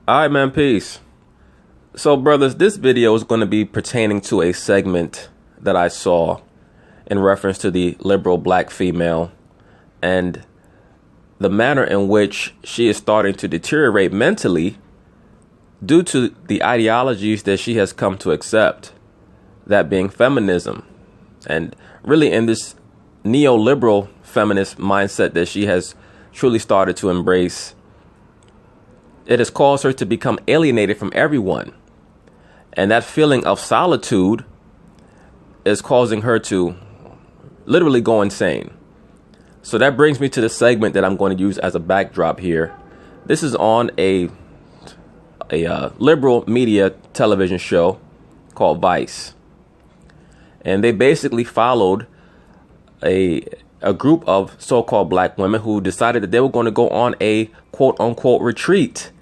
All right, man, peace. So, brothers, this video is going to be pertaining to a segment that I saw in reference to the liberal black female and the manner in which she is starting to deteriorate mentally due to the ideologies that she has come to accept, that being feminism, and really in this neoliberal feminist mindset that she has truly started to embrace. It has caused her to become alienated from everyone. And that feeling of solitude is causing her to literally go insane. So that brings me to the segment that I'm going to use as a backdrop here. This is on a liberal media television show called Vice. And they basically followed a group of so-called black women who decided that they were going to go on a quote-unquote retreat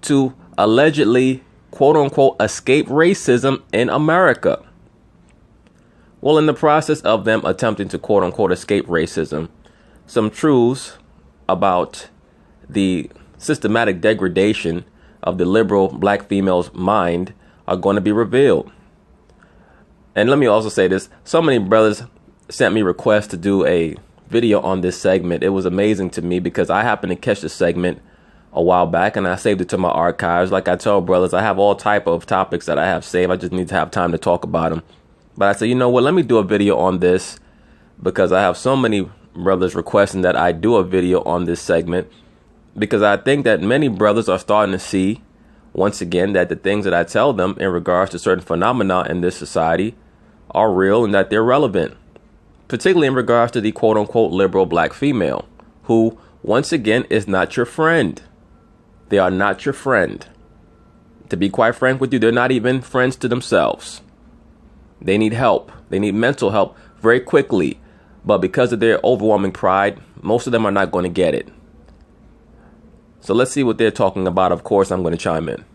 to allegedly, quote-unquote, escape racism in America. Well, in the process of them attempting to, quote-unquote, escape racism, some truths about the systematic degradation of the liberal black female's mind are going to be revealed. And let me also say this. So many brothers sent me requests to do a video on this segment. It was amazing to me because I happened to catch the segment a while back and I saved it to my archives. Like I tell brothers, I have all type of topics that I have saved. I just need to have time to talk about them. But I said, you know what, let me do a video on this because I have so many brothers requesting that I do a video on this segment, because I think that many brothers are starting to see once again that the things that I tell them in regards to certain phenomena in this society are real and that they're relevant, particularly in regards to the quote unquote liberal black female who once again is not your friend. They are not your friend. To be quite frank with you, they're not even friends to themselves. They need help. They need mental help very quickly. But because of their overwhelming pride, most of them are not going to get it. So let's see what they're talking about. Of course, I'm going to chime in.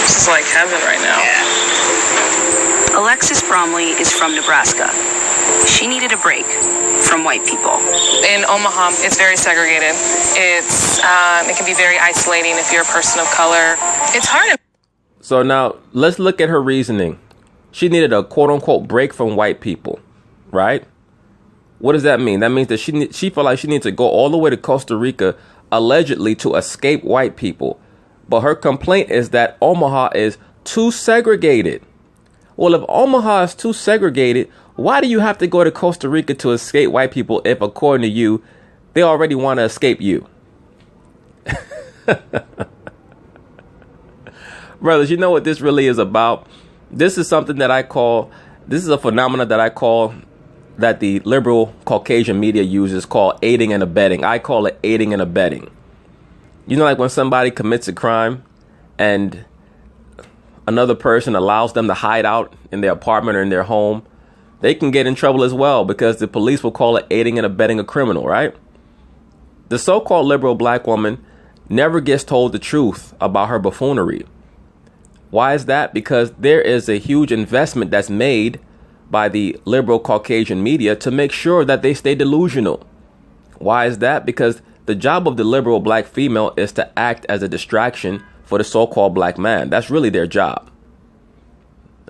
It's like heaven right now. Yeah. Alexis Bromley is from Nebraska. She needed a break from white people. In Omaha, it's very segregated. It can be very isolating if you're a person of color. It's hard. So now let's look at her reasoning. She needed a quote unquote break from white people, right? What does that mean? That means that she felt like she needs to go all the way to Costa Rica allegedly to escape white people. But her complaint is that Omaha is too segregated. Well, if Omaha is too segregated, why do you have to go to Costa Rica to escape white people if, according to you, they already want to escape you? Brothers, you know what this really is about? This is something that this is a phenomenon that I call, that the liberal Caucasian media uses, called aiding and abetting. I call it aiding and abetting. You know, like when somebody commits a crime and another person allows them to hide out in their apartment or in their home, they can get in trouble as well because the police will call it aiding and abetting a criminal, right? The so-called liberal black woman never gets told the truth about her buffoonery. Why is that? Because there is a huge investment that's made by the liberal Caucasian media to make sure that they stay delusional. Why is that? Because the job of the liberal black female is to act as a distraction for the so-called black man. That's really their job.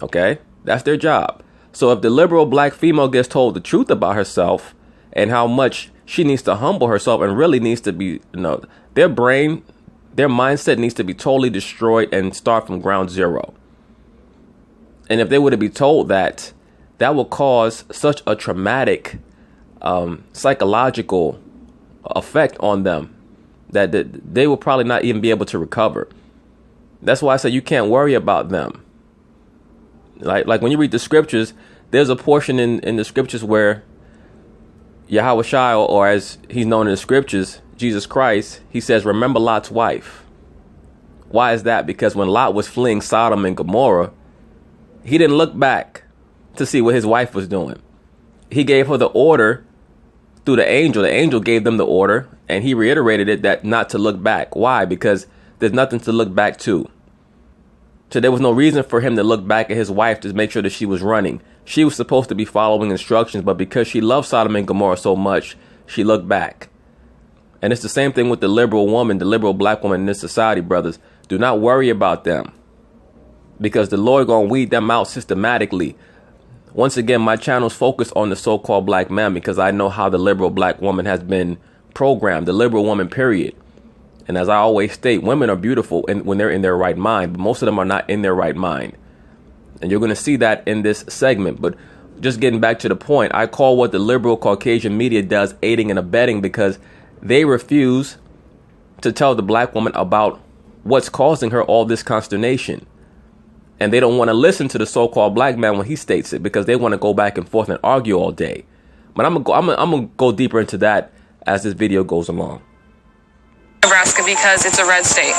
Okay? That's their job. So if the liberal black female gets told the truth about herself and how much she needs to humble herself and really needs to be, their mindset needs to be totally destroyed and start from ground zero. And if they were to be told that, that will cause such a traumatic psychological effect on them that they will probably not even be able to recover. That's why I say you can't worry about them. Like when you read the scriptures, there's a portion in the scriptures where Yahweh Shai, or as he's known in the scriptures, Jesus Christ, he says, remember Lot's wife. Why is that? Because when Lot was fleeing Sodom and Gomorrah, he didn't look back to see what his wife was doing. He gave her the order through the angel. The angel gave them the order, and he reiterated it that not to look back. Why? Because there's nothing to look back to. So there was no reason for him to look back at his wife to make sure that she was running. She was supposed to be following instructions, but because she loved Sodom and Gomorrah so much, she looked back. And it's the same thing with the liberal woman, the liberal black woman in this society, brothers. Do not worry about them, because the Lord gonna weed them out systematically. Once again, my channel's focused on the so-called black man because I know how the liberal black woman has been programmed, the liberal woman, period. And as I always state, women are beautiful when they're in their right mind, but most of them are not in their right mind. And you're going to see that in this segment. But just getting back to the point, I call what the liberal Caucasian media does aiding and abetting, because they refuse to tell the black woman about what's causing her all this consternation. And they don't want to listen to the so-called black man when he states it, because they want to go back and forth and argue all day. But I'm gonna go deeper into that as this video goes along. Nebraska because it's a red state.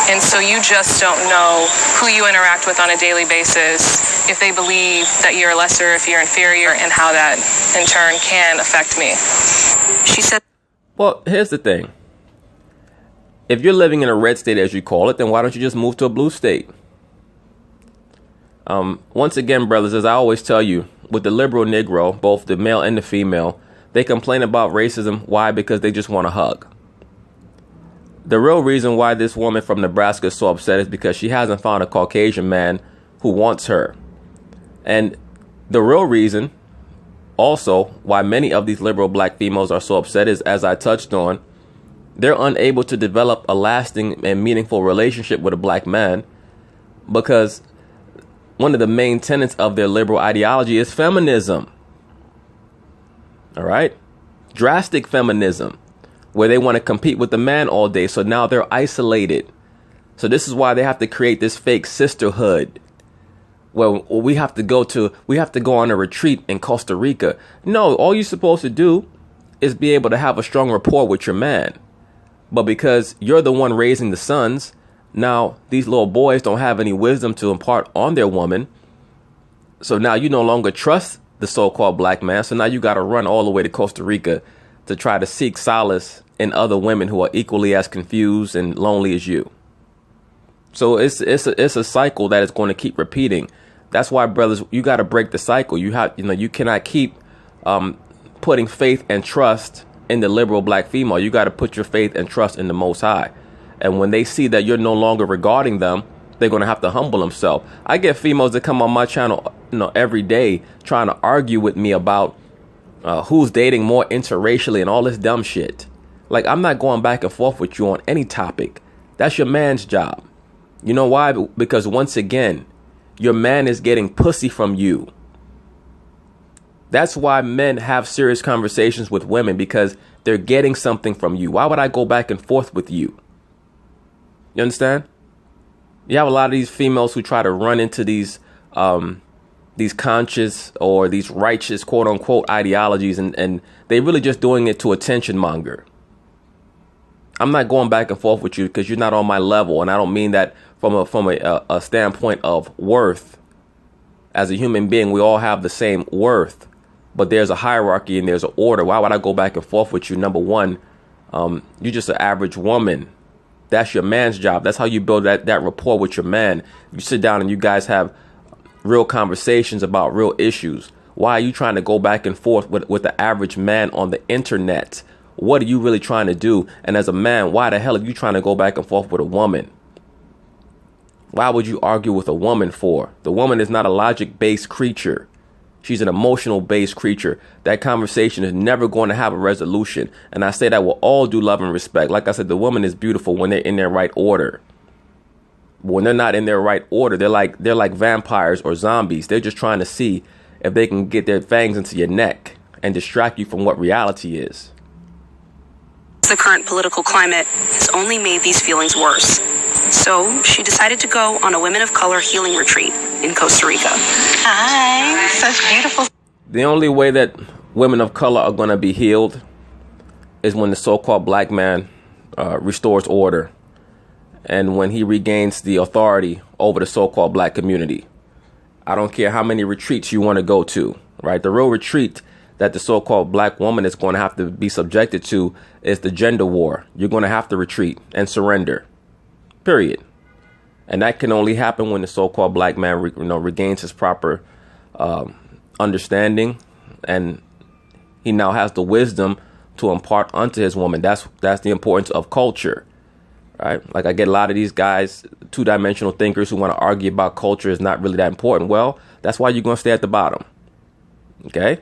And so you just don't know who you interact with on a daily basis, if they believe that you're lesser, if you're inferior, and how that in turn can affect me. She said, well, here's the thing. If you're living in a red state, as you call it, then why don't you just move to a blue state? Once again, brothers, as I always tell you, with the liberal Negro, both the male and the female, they complain about racism. Why? Because they just want a hug. The real reason why this woman from Nebraska is so upset is because she hasn't found a Caucasian man who wants her. And the real reason also why many of these liberal black females are so upset is, as I touched on, they're unable to develop a lasting and meaningful relationship with a black man, because one of the main tenets of their liberal ideology is feminism. All right? Drastic feminism, where they want to compete with the man all day. So now they're isolated. So this is why they have to create this fake sisterhood, where we have to go on a retreat in Costa Rica. No, all you're supposed to do is be able to have a strong rapport with your man. But because you're the one raising the sons, now these little boys don't have any wisdom to impart on their woman. So now you no longer trust the so-called black man. So now you got to run all the way to Costa Rica to try to seek solace in other women who are equally as confused and lonely as you. So it's a cycle that is going to keep repeating. That's why, brothers, you got to break the cycle. You cannot keep putting faith and trust in the liberal black female. You got to put your faith and trust in the Most High. And when they see that you're no longer regarding them, they're going to have to humble themselves. I get females that come on my channel, every day trying to argue with me about who's dating more interracially and all this dumb shit. Like, I'm not going back and forth with you on any topic. That's your man's job. You know why? Because once again, your man is getting pussy from you. That's why men have serious conversations with women, because they're getting something from you. Why would I go back and forth with you? You understand? You have a lot of these females who try to run into these conscious or these righteous, quote unquote, ideologies, and they're really just doing it to attention monger. I'm not going back and forth with you because you're not on my level, and I don't mean that from a standpoint of worth. As a human being, we all have the same worth, but there's a hierarchy and there's an order. Why would I go back and forth with you? Number one, you're just an average woman. That's your man's job. That's how you build that rapport with your man. You sit down and you guys have real conversations about real issues. Why are you trying to go back and forth with the average man on the internet? What are you really trying to do? And as a man, why the hell are you trying to go back and forth with a woman? Why would you argue with a woman for? The woman is not a logic-based creature. She's an emotional-based creature. That conversation is never going to have a resolution. And I say that with all due love and respect. Like I said, the woman is beautiful when they're in their right order. But when they're not in their right order, they're like vampires or zombies. They're just trying to see if they can get their fangs into your neck and distract you from what reality is. The current political climate has only made these feelings worse. So she decided to go on a women of color healing retreat in Costa Rica. Hi, such beautiful. The only way that women of color are going to be healed is when the so-called black man restores order, and when he regains the authority over the so-called black community. I don't care how many retreats you want to go to, right? The real retreat that the so-called black woman is going to have to be subjected to is the gender war. You're going to have to retreat and surrender, period. And that can only happen when the so-called black man regains his proper understanding, and he now has the wisdom to impart unto his woman. That's the importance of culture, right? Like I get a lot of these guys, two-dimensional thinkers who want to argue about culture is not really that important. Well, that's why you're going to stay at the bottom. Okay?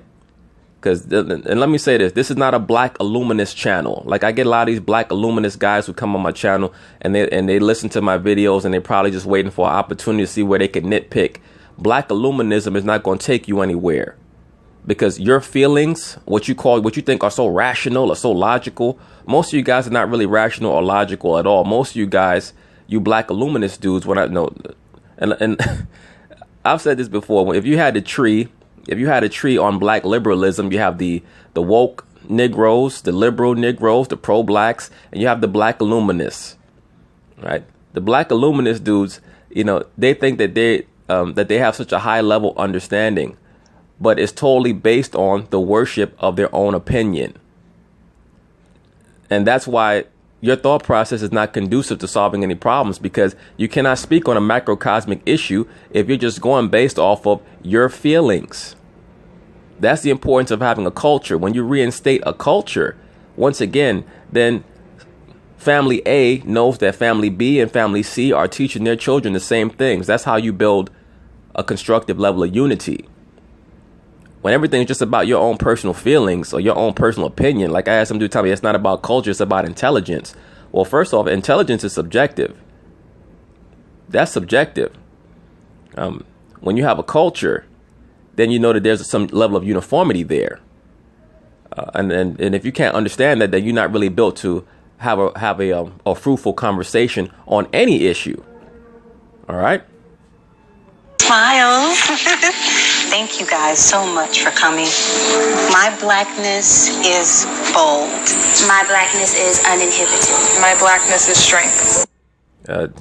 Because, and let me say this is not a black illuminist channel. Like I get a lot of these black illuminist guys who come on my channel and they listen to my videos and they're probably just waiting for an opportunity to see where they can nitpick. Black illuminism is not going to take you anywhere, because your feelings, what you think are so rational or so logical, most of you guys are not really rational or logical at all. Most of you guys, you black illuminist dudes, when I know, and I've said this before, if you had a tree on black liberalism, you have the woke Negroes, the liberal Negroes, the pro-blacks, and you have the black illuminists, right? The black illuminist dudes, they think that they have such a high level understanding, but it's totally based on the worship of their own opinion. And that's why your thought process is not conducive to solving any problems, because you cannot speak on a macrocosmic issue if you're just going based off of your feelings. That's the importance of having a culture. When you reinstate a culture, once again, then family A knows that family B and family C are teaching their children the same things. That's how you build a constructive level of unity. When everything is just about your own personal feelings or your own personal opinion, like I had some dude tell me, it's not about culture, it's about intelligence. Well, first off, intelligence is subjective. That's subjective. When you have a culture, then you know that there's some level of uniformity there. And if you can't understand that, then you're not really built to have a fruitful conversation on any issue. All right? Smiles. Thank you guys so much for coming. My blackness is bold. My blackness is uninhibited. My blackness is strength.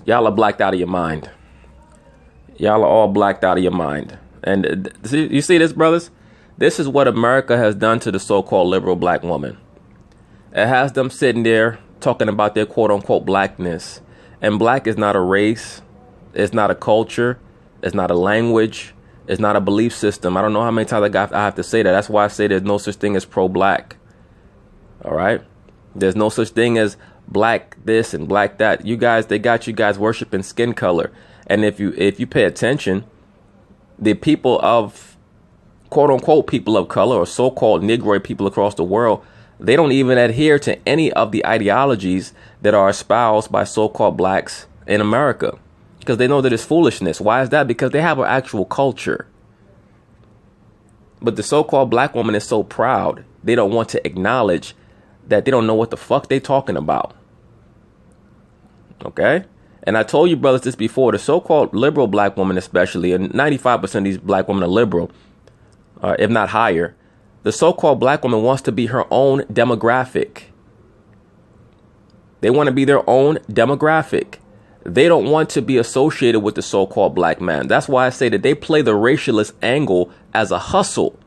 Y'all are blacked out of your mind. Y'all are all blacked out of your mind. And you see this, brothers? This is what America has done to the so-called liberal black woman. It has them sitting there talking about their quote-unquote blackness. And black is not a race. It's not a culture. It's not a language. It's not a belief system. I don't know how many times I have to say that. That's why I say there's no such thing as pro-black. All right? There's no such thing as black this and black that. You guys, they got you guys worshiping skin color. And if you pay attention, the people of quote-unquote people of color or so-called Negroid people across the world, they don't even adhere to any of the ideologies that are espoused by so-called blacks in America, because they know that it's foolishness. Why is that? Because they have an actual culture. But the so-called black woman is so proud, they don't want to acknowledge that they don't know what the fuck they talking about. Okay? And I told you brothers this before, the so-called liberal black woman especially, and 95% of these black women are liberal, if not higher, the so-called black woman wants to be her own demographic. They want to be their own demographic. They don't want to be associated with the so-called black man. That's why I say that they play the racialist angle as a hustle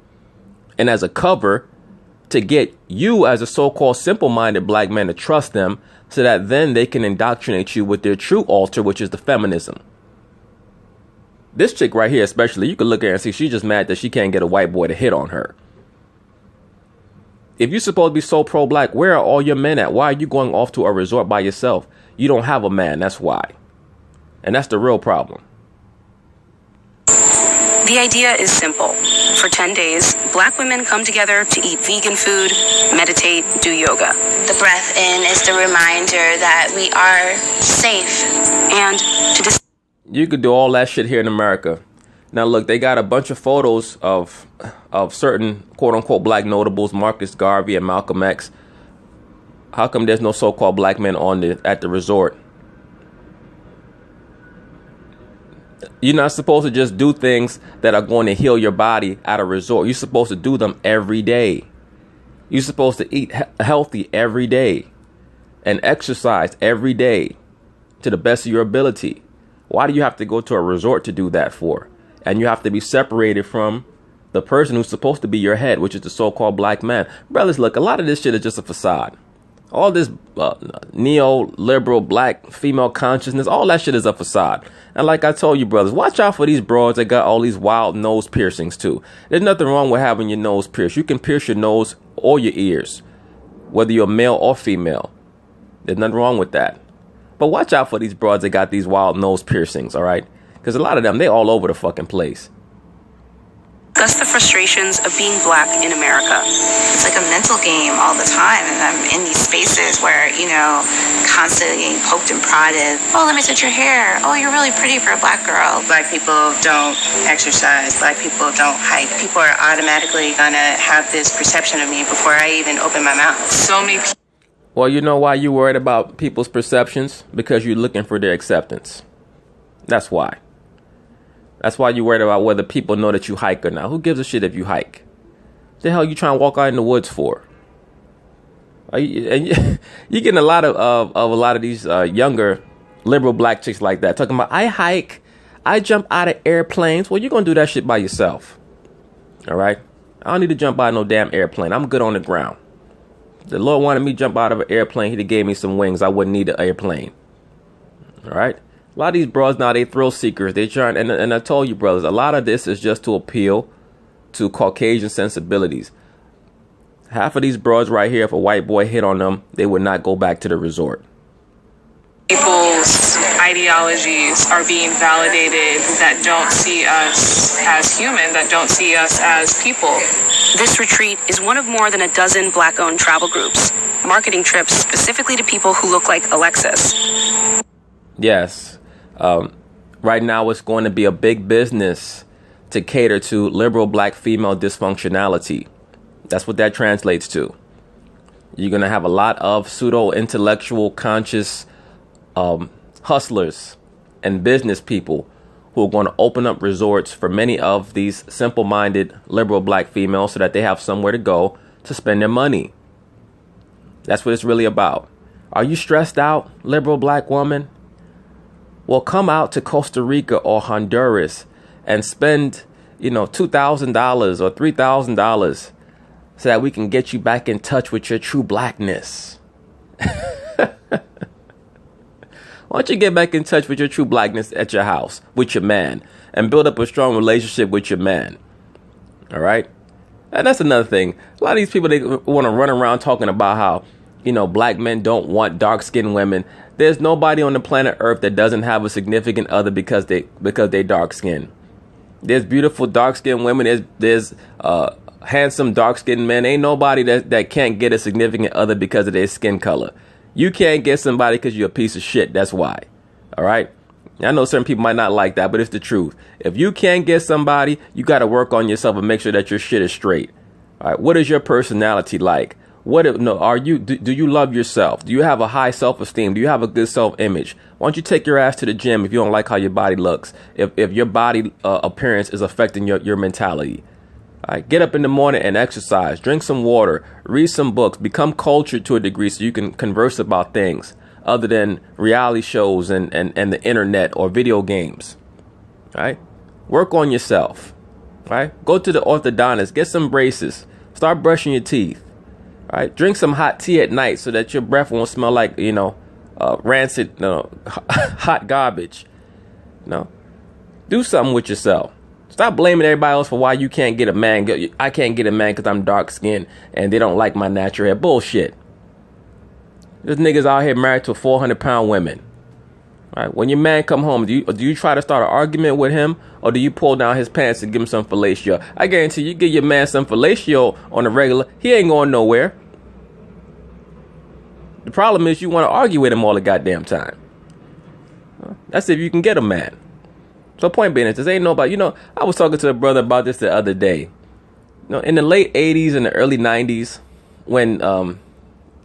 and as a cover to get you as a so-called simple-minded black man to trust them, so that then they can indoctrinate you with their true altar, which is the feminism. This chick right here especially, you can look at her and see she's just mad that she can't get a white boy to hit on her. If you're supposed to be so pro-black, where are all your men at? Why are you going off to a resort by yourself? You don't have a man, that's why. And that's the real problem. The idea is simple. For 10 days, black women come together to eat vegan food, meditate, do yoga. The breath in is the reminder that we are safe. And you could do all that shit here in America. Now look, they got a bunch of photos of certain quote-unquote black notables, Marcus Garvey and Malcolm X. How come there's no so-called black men at the resort? You're not supposed to just do things that are going to heal your body at a resort. You're supposed to do them every day. You're supposed to eat healthy every day and exercise every day to the best of your ability. Why do you have to go to a resort to do that for? And you have to be separated from the person who's supposed to be your head, which is the so-called black man. Brothers, look, a lot of this shit is just a facade. All this neo-liberal black female consciousness, all that shit is a facade. And like I told you, brothers, watch out for these broads that got all these wild nose piercings too. There's nothing wrong with having your nose pierced. You can pierce your nose or your ears. whether you're male or female. There's nothing wrong with that. But watch out for these broads that got these wild nose piercings, all right? Because a lot of them, they all over the fucking place. Thus the frustrations of being black in America. It's like a mental game all the time, and I'm in these spaces where, constantly getting poked and prodded. Oh, let me touch your hair. Oh, you're really pretty for a black girl. Black people don't exercise. Black people don't hike. People are automatically gonna have this perception of me before I even open my mouth. So many people. Well, you know why you're worried about people's perceptions? Because you're looking for their acceptance. That's why. That's why you're worried about whether people know that you hike or not. Who gives a shit if you hike? The hell you trying to walk out in the woods for? You're getting a lot of these younger liberal black chicks like that talking about I hike, I jump out of airplanes. Well, you're gonna do that shit by yourself. All right, I don't need to jump out of no damn airplane. I'm good on the ground. The Lord wanted me to jump out of an airplane. He gave me some wings. I wouldn't need an airplane. All right. A lot of these bros now, they thrill seekers. They trying, and I told you, brothers, a lot of this is just to appeal to Caucasian sensibilities. Half of these bros right here, if a white boy hit on them, they would not go back to the resort. People's ideologies are being validated that don't see us as human, that don't see us as people. This retreat is one of more than a dozen black-owned travel groups, marketing trips specifically to people who look like Alexis. Yes. Right now it's going to be a big business to cater to liberal black female dysfunctionality. That's what that translates to. You're going to have a lot of pseudo-intellectual, conscious hustlers and business people who are going to open up resorts for many of these simple-minded liberal black females so that they have somewhere to go to spend their money. That's what it's really about. Are you stressed out, liberal black woman? Well, come out to Costa Rica or Honduras and spend, $2,000 or $3,000 so that we can get you back in touch with your true blackness. Why don't you get back in touch with your true blackness at your house with your man and build up a strong relationship with your man? All right. And that's another thing. A lot of these people, they want to run around talking about how, black men don't want dark skinned women. There's nobody on the planet Earth that doesn't have a significant other because they dark skinned. There's beautiful dark skinned women. There's handsome dark skinned men. Ain't nobody that can't get a significant other because of their skin color. You can't get somebody because you're a piece of shit. That's why. All right. I know certain people might not like that, but it's the truth. If you can't get somebody, you got to work on yourself and make sure that your shit is straight. All right. What is your personality like? Do you love yourself? Do you have a high self-esteem? Do you have a good self-image? Why don't you take your ass to the gym if you don't like how your body looks? If your body appearance is affecting your mentality. All right, get up in the morning and exercise. Drink some water. Read some books. Become cultured to a degree so you can converse about things other than reality shows and the internet or video games. All right? Work on yourself. All right? Go to the orthodontist. Get some braces. Start brushing your teeth. All right, drink some hot tea at night so that your breath won't smell like, rancid, hot garbage. Do something with yourself. Stop blaming everybody else for why you can't get a man. I can't get a man because I'm dark skinned and they don't like my natural hair. Bullshit. There's niggas out here married to 400-pound women. All right, when your man come home, do you try to start an argument with him, or do you pull down his pants and give him some fellatio? I guarantee you give your man some fellatio on the regular, he ain't going nowhere. The problem is you want to argue with him all the goddamn time. That's if you can get a man. So point being is, this ain't nobody. I was talking to a brother about this the other day. In the late 80s and the early 90s, when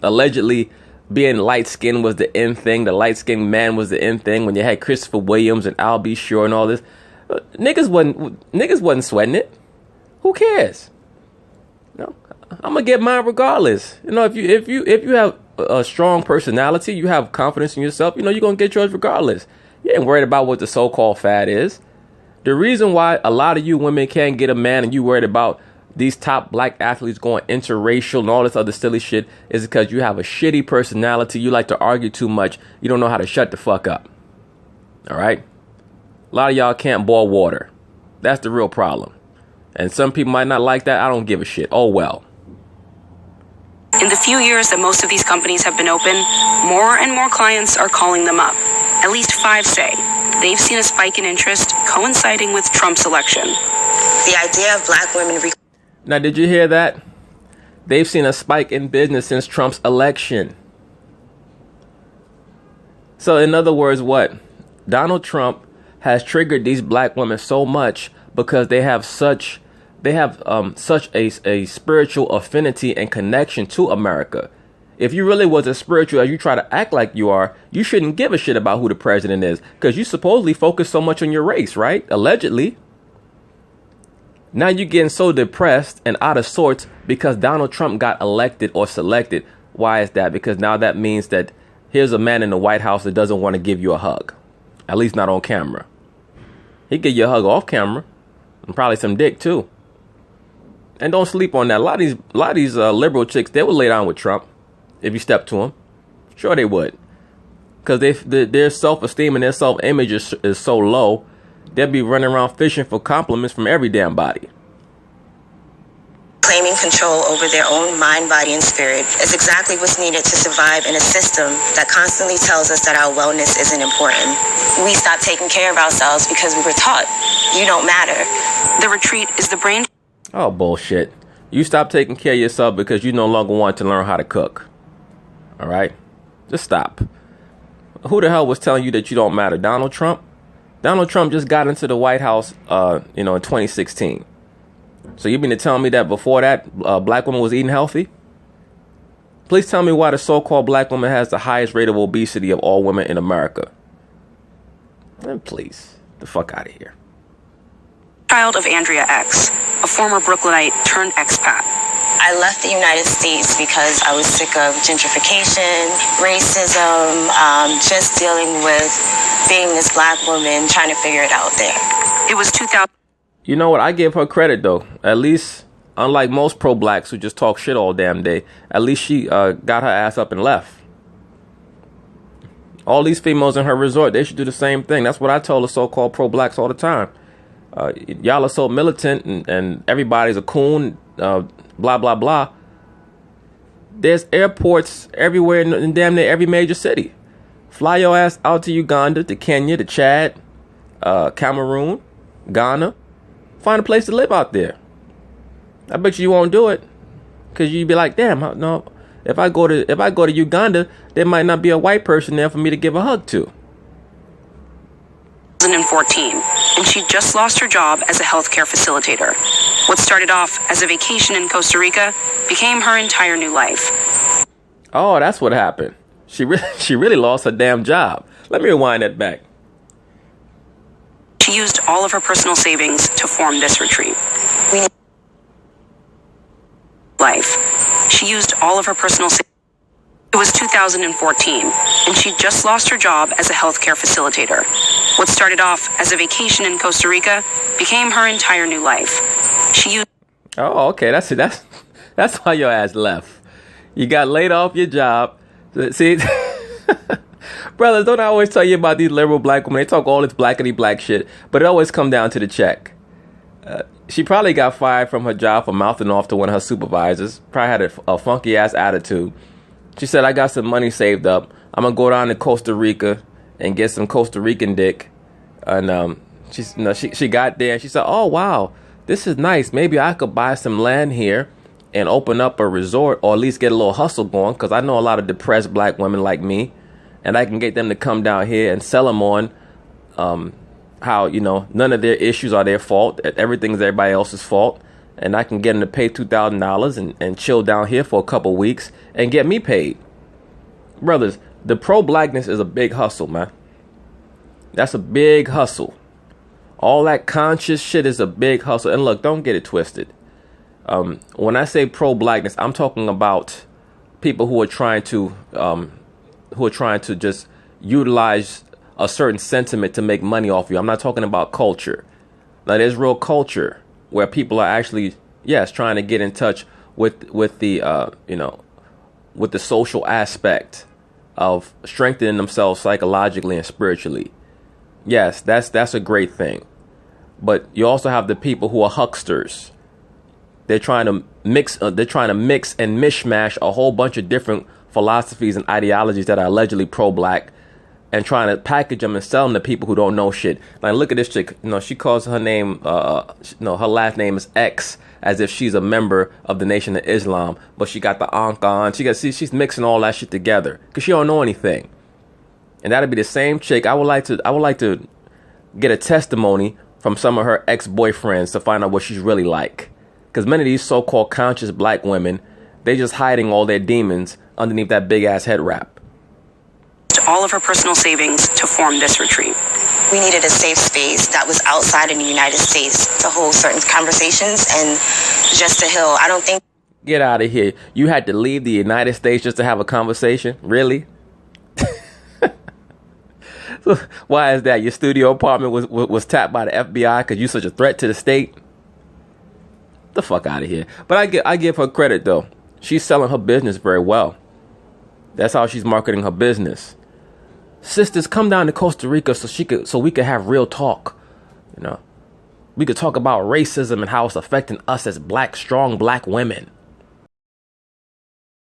allegedly being light-skinned was the in thing, the light-skinned man was the in thing, when you had Christopher Williams and Al B. Shore and all this, niggas wasn't sweating it. Who cares? I'm gonna get mine regardless. If you have a strong personality, you have confidence in yourself, you're gonna get yours regardless. You ain't worried about what the so-called fad is. The reason why a lot of you women can't get a man and you worried about these top black athletes going interracial and all this other silly shit is because you have a shitty personality. You like to argue too much. You don't know how to shut the fuck up. All right? A lot of y'all can't boil water. That's the real problem. And some people might not like that. I don't give a shit. Oh, well. In the few years that most of these companies have been open, more and more clients are calling them up. At least 5 say they've seen a spike in interest coinciding with Trump's election. The idea of black women... Now, did you hear that? They've seen a spike in business since Trump's election. So, in other words, what? Donald Trump has triggered these black women so much because they have such a spiritual affinity and connection to America. If you really was as spiritual as you try to act like you are, you shouldn't give a shit about who the president is, because you supposedly focus so much on your race, right? Allegedly. Now you're getting so depressed and out of sorts because Donald Trump got elected or selected. Why is that? Because now that means that here's a man in the White House that doesn't want to give you a hug. At least not on camera. He'd give you a hug off camera. And probably some dick too. And don't sleep on that. A lot of these liberal chicks, they would lay down with Trump if you step to him. Sure they would. Because their self-esteem and their self-image is so low, they'll be running around fishing for compliments from every damn body. Claiming control over their own mind, body, and spirit is exactly what's needed to survive in a system that constantly tells us that our wellness isn't important. We stopped taking care of ourselves because we were taught, you don't matter. The retreat is the brain... Oh, bullshit. You stop taking care of yourself because you no longer want to learn how to cook. All right? Just stop. Who the hell was telling you that you don't matter? Donald Trump? Donald Trump just got into the White House, in 2016. So you mean to tell me that before that, black woman was eating healthy? Please tell me why the so-called black woman has the highest rate of obesity of all women in America. And please, the fuck out of here. Child of Andrea X, a former Brooklynite turned expat. I left the United States because I was sick of gentrification, racism, just dealing with being this black woman, trying to figure it out there. It was 2000. You know what? I give her credit, though. At least, unlike most pro-blacks who just talk shit all damn day, at least she got her ass up and left. All these females in her resort, they should do the same thing. That's what I tell the so-called pro-blacks all the time. Y'all are so militant and everybody's a coon, blah, blah, blah. There's airports everywhere in damn near every major city. Fly your ass out to Uganda, to Kenya, to Chad, Cameroon, Ghana. Find a place to live out there. I bet you won't do it, because you'd be like, damn, no. If I go to Uganda, there might not be a white person there for me to give a hug to. 2014, and she just lost her job as a healthcare facilitator. What started off as a vacation in Costa Rica became her entire new life. Oh, that's what happened. She really lost her damn job. Let me rewind that back. She used all of her personal savings to form this retreat. She used all of her personal savings. It was 2014, and she just lost her job as a healthcare facilitator. What started off as a vacation in Costa Rica became her entire new life. She used... Oh, okay. That's why your ass left. You got laid off your job. See, brothers, don't I always tell you about these liberal black women? They talk all this blackity black shit, but it always come down to the check. She probably got fired from her job for mouthing off to one of her supervisors. Probably had a funky ass attitude. She said, I got some money saved up. I'm going to go down to Costa Rica and get some Costa Rican dick. And she got there and she said, oh, wow, this is nice. Maybe I could buy some land here and open up a resort, or at least get a little hustle going, because I know a lot of depressed black women like me, and I can get them to come down here and sell them on how, none of their issues are their fault. Everything's everybody else's fault. And I can get them to pay $2,000 and chill down here for a couple weeks and get me paid. Brothers, the pro-blackness is a big hustle, man. That's a big hustle. All that conscious shit is a big hustle. And look, don't get it twisted. When I say pro-blackness, I'm talking about people who are trying to just utilize a certain sentiment to make money off you. I'm not talking about culture. Now, there's real culture where people are actually, yes, trying to get in touch with the with the social aspect of strengthening themselves psychologically and spiritually. Yes, that's a great thing. But you also have the people who are hucksters. They're trying to they're trying to mix and mishmash a whole bunch of different philosophies and ideologies that are allegedly pro-black, and trying to package them and sell them to people who don't know shit. Like, look at this chick. She calls her name, her last name is X, as if she's a member of the Nation of Islam, but she got the Ankh on. She's mixing all that shit together because she don't know anything. And that'd be the same chick. I would like to get a testimony from some of her ex-boyfriends to find out what she's really like. Because many of these so-called conscious black women, they just hiding all their demons underneath that big-ass head wrap. All of her personal savings to form this retreat. We needed a safe space that was outside in the United States to hold certain conversations, and just to heal. I don't think... Get out of here. You had to leave the United States just to have a conversation? Really? Why is that? Your studio apartment was tapped by the FBI because you're such a threat to the state? The fuck out of here. But I give her credit, though. She's selling her business very well. That's how she's marketing her business. Sisters, come down to Costa Rica so we could have real talk. We could talk about racism and how it's affecting us as strong black women.